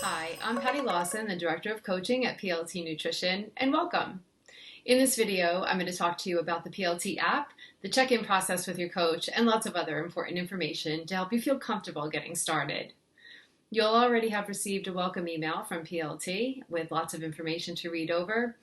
Hi, I'm Patty Lawson, the Director of Coaching at PLT Nutrition, and welcome. In this video, I'm going to talk to you about the PLT app, the check-in process with your coach, and lots of other important information to help you feel comfortable getting started. You'll already have received a welcome email from PLT with lots of information to read over.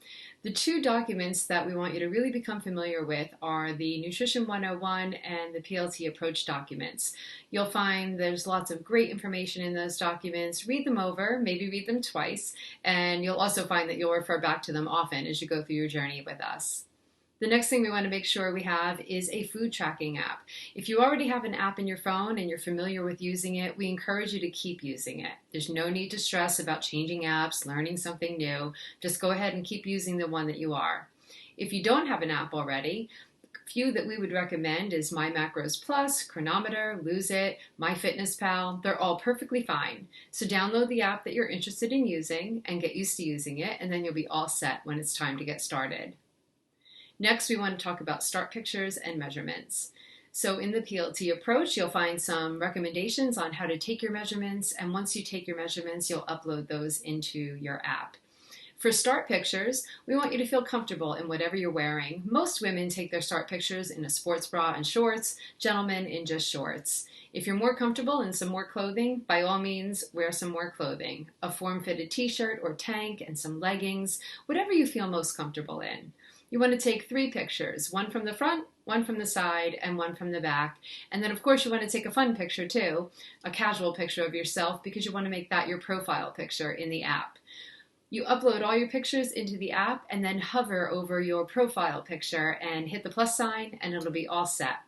The two documents that we want you to really become familiar with are the Nutrition 101 and the PLT Approach documents. You'll find there's lots of great information in those documents. Read them over, maybe read them twice, and you'll also find that you'll refer back to them often as you go through your journey with us. The next thing we want to make sure we have is a food tracking app. If you already have an app in your phone and you're familiar with using it, we encourage you to keep using it. There's no need to stress about changing apps, learning something new. Just go ahead and keep using the one that you are. If you don't have an app already, a few that we would recommend is My Macros Plus, Chronometer, Lose It, MyFitnessPal. They're all perfectly fine. So download the app that you're interested in using and get used to using it, and then you'll be all set when it's time to get started. Next, we want to talk about start pictures and measurements. So in the PLT approach, you'll find some recommendations on how to take your measurements, and once you take your measurements, you'll upload those into your app. For start pictures, we want you to feel comfortable in whatever you're wearing. Most women take their start pictures in a sports bra and shorts, gentlemen in just shorts. If you're more comfortable in some more clothing, by all means, wear some more clothing. A form-fitted t-shirt or tank and some leggings, whatever you feel most comfortable in. You want to take 3 pictures, one from the front, one from the side, and one from the back. And then, of course, you want to take a fun picture, too, a casual picture of yourself, because you want to make that your profile picture in the app. You upload all your pictures into the app and then hover over your profile picture and hit the plus sign, and it'll be all set.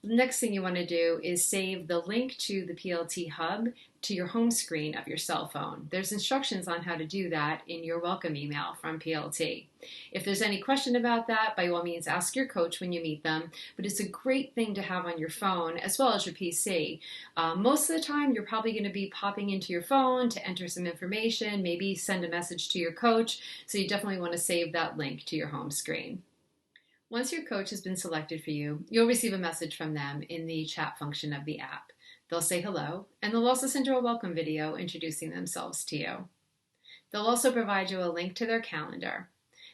The next thing you want to do is save the link to the PLT Hub to your home screen of your cell phone. There's instructions on how to do that in your welcome email from PLT. If there's any question about that, by all means ask your coach when you meet them, but it's a great thing to have on your phone as well as your PC. Most of the time you're probably going to be popping into your phone to enter some information, maybe send a message to your coach, so you definitely want to save that link to your home screen. Once your coach has been selected for you, you'll receive a message from them in the chat function of the app. They'll say hello, and they'll also send you a welcome video introducing themselves to you. They'll also provide you a link to their calendar.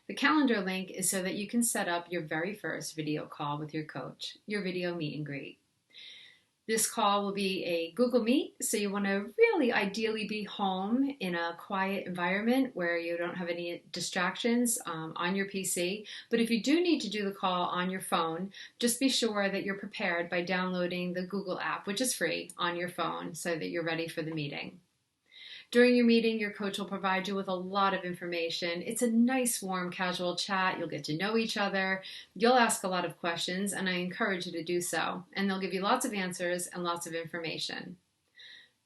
The calendar link is so that you can set up your very first video call with your coach, your video meet and greet. This call will be a Google Meet, so you want to really ideally be home in a quiet environment where you don't have any distractions on your PC. But if you do need to do the call on your phone, just be sure that you're prepared by downloading the Google app, which is free, on your phone so that you're ready for the meeting. During your meeting, your coach will provide you with a lot of information. It's a nice, warm, casual chat. You'll get to know each other. You'll ask a lot of questions, and I encourage you to do so. And they'll give you lots of answers and lots of information.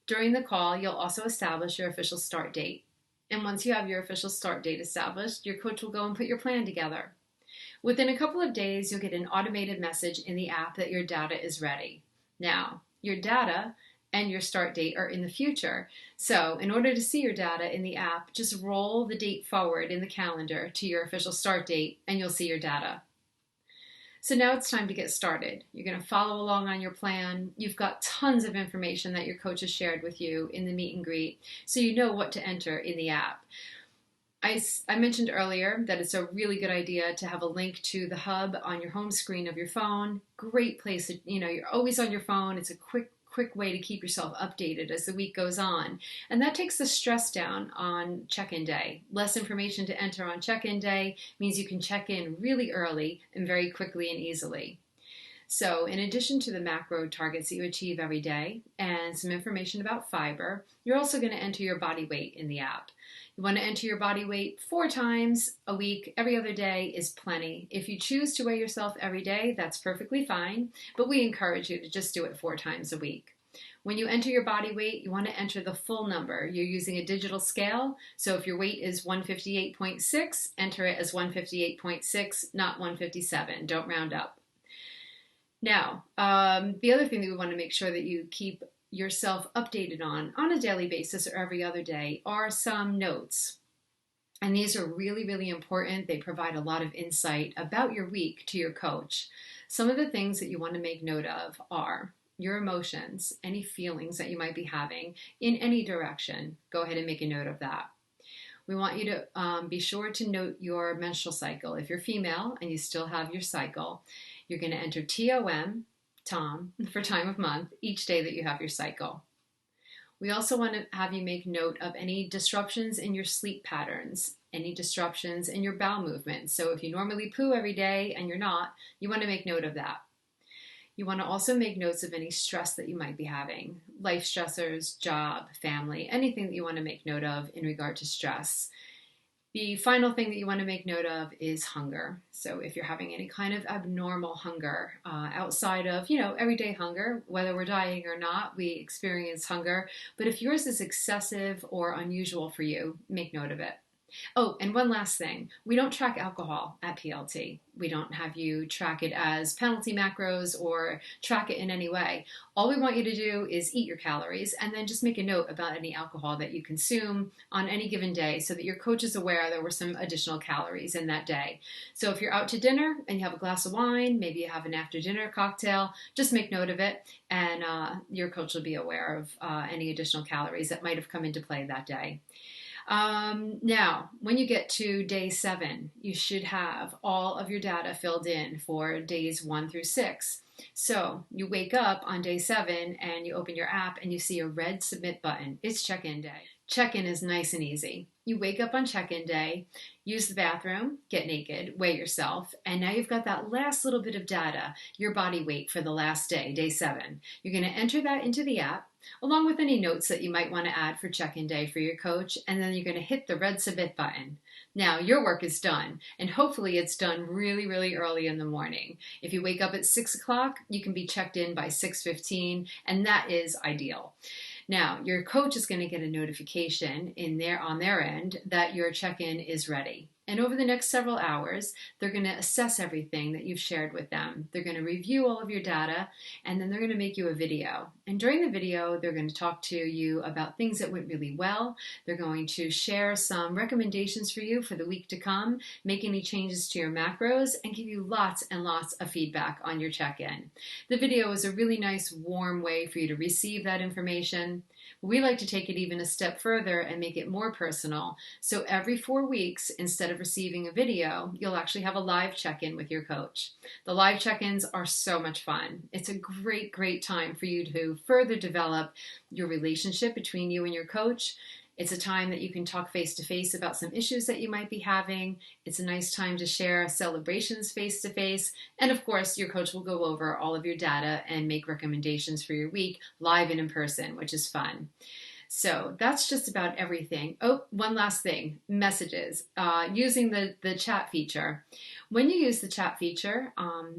During the call, you'll also establish your official start date. And once you have your official start date established, your coach will go and put your plan together. Within a couple of days, you'll get an automated message in the app that your data is ready. Now, your data and your start date are in the future. So in order to see your data in the app, just roll the date forward in the calendar to your official start date and you'll see your data. So now it's time to get started. You're going to follow along on your plan. You've got tons of information that your coach has shared with you in the meet and greet, so you know what to enter in the app. I mentioned earlier that it's a really good idea to have a link to the hub on your home screen of your phone. Great place, you're always on your phone. It's a quick way to keep yourself updated as the week goes on. And that takes the stress down on check-in day. Less information to enter on check-in day means you can check in really early and very quickly and easily. So in addition to the macro targets that you achieve every day and some information about fiber, you're also going to enter your body weight in the app. You want to enter your body weight 4 times a week. Every other day is plenty. If you choose to weigh yourself every day, that's perfectly fine, but we encourage you to just do it 4 times a week. When you enter your body weight, you want to enter the full number. You're using a digital scale, so if your weight is 158.6, enter it as 158.6, not 157. Don't round up. Now, the other thing that we want to make sure that you keep yourself updated on a daily basis or every other day are some notes. And these are really, really important. They provide a lot of insight about your week to your coach. Some of the things that you want to make note of are your emotions, any feelings that you might be having in any direction. Go ahead and make a note of that. We want you to be sure to note your menstrual cycle. If you're female and you still have your cycle, you're going to enter TOM, for time of month, each day that you have your cycle. We also want to have you make note of any disruptions in your sleep patterns, any disruptions in your bowel movement. So if you normally poo every day and you're not, you want to make note of that. You want to also make notes of any stress that you might be having, life stressors, job, family, anything that you want to make note of in regard to stress. The final thing that you want to make note of is hunger. So if you're having any kind of abnormal hunger outside of, everyday hunger, whether we're dieting or not, we experience hunger. But if yours is excessive or unusual for you, make note of it. Oh, and one last thing. We don't track alcohol at PLT. We don't have you track it as penalty macros or track it in any way. All we want you to do is eat your calories and then just make a note about any alcohol that you consume on any given day so that your coach is aware there were some additional calories in that day. So if you're out to dinner and you have a glass of wine, maybe you have an after dinner cocktail, just make note of it and your coach will be aware of any additional calories that might have come into play that day. Now, when you get to day 7, you should have all of your data filled in for days 1 through 6. So you wake up on day 7 and you open your app and you see a red submit button. It's check-in day. Check-in is nice and easy. You wake up on check-in day, use the bathroom, get naked, weigh yourself, and now you've got that last little bit of data, your body weight for the last day, day 7. You're going to enter that into the app, along with any notes that you might want to add for check-in day for your coach, and then you're going to hit the red submit button. Now, your work is done, and hopefully it's done really, really early in the morning. If you wake up at 6 o'clock, you can be checked in by 6:15, and that is ideal. Now, your coach is going to get a notification on their end that your check-in is ready. And over the next several hours, they're going to assess everything that you've shared with them. They're going to review all of your data, and then they're going to make you a video. And during the video, they're going to talk to you about things that went really well. They're going to share some recommendations for you for the week to come, make any changes to your macros, and give you lots and lots of feedback on your check-in. The video is a really nice, warm way for you to receive that information. We like to take it even a step further and make it more personal. So every 4 weeks, instead of receiving a video, you'll actually have a live check-in with your coach. The live check-ins are so much fun. It's a great, great time for you to further develop your relationship between you and your coach. It's a time that you can talk face-to-face about some issues that you might be having. It's a nice time to share celebrations face-to-face. And of course, your coach will go over all of your data and make recommendations for your week live and in person, which is fun. So that's just about everything. Oh, one last thing, messages. Using the chat feature. When you use the chat feature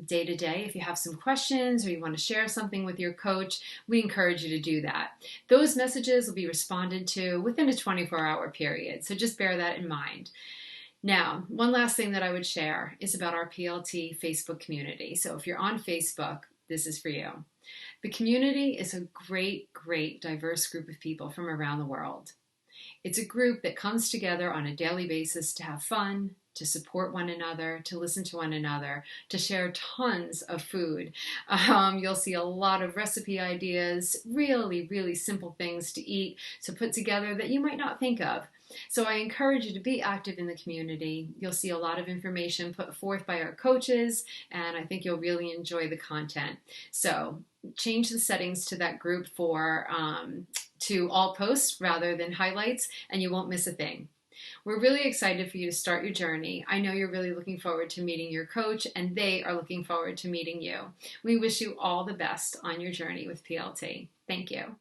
day to day, if you have some questions or you want to share something with your coach, we encourage you to do that. Those messages will be responded to within a 24-hour period, so just bear that in mind. Now, one last thing that I would share is about our PLT Facebook community. So if you're on Facebook, this is for you. The community is a great, great diverse group of people from around the world. It's a group that comes together on a daily basis to have fun, to support one another, to listen to one another, to share tons of food. You'll see a lot of recipe ideas, really, really simple things to eat, to put together that you might not think of. So I encourage you to be active in the community. You'll see a lot of information put forth by our coaches, and I think you'll really enjoy the content. So change the settings to that group to all posts rather than highlights, and you won't miss a thing. We're really excited for you to start your journey. I know you're really looking forward to meeting your coach, and they are looking forward to meeting you. We wish you all the best on your journey with PLT. Thank you.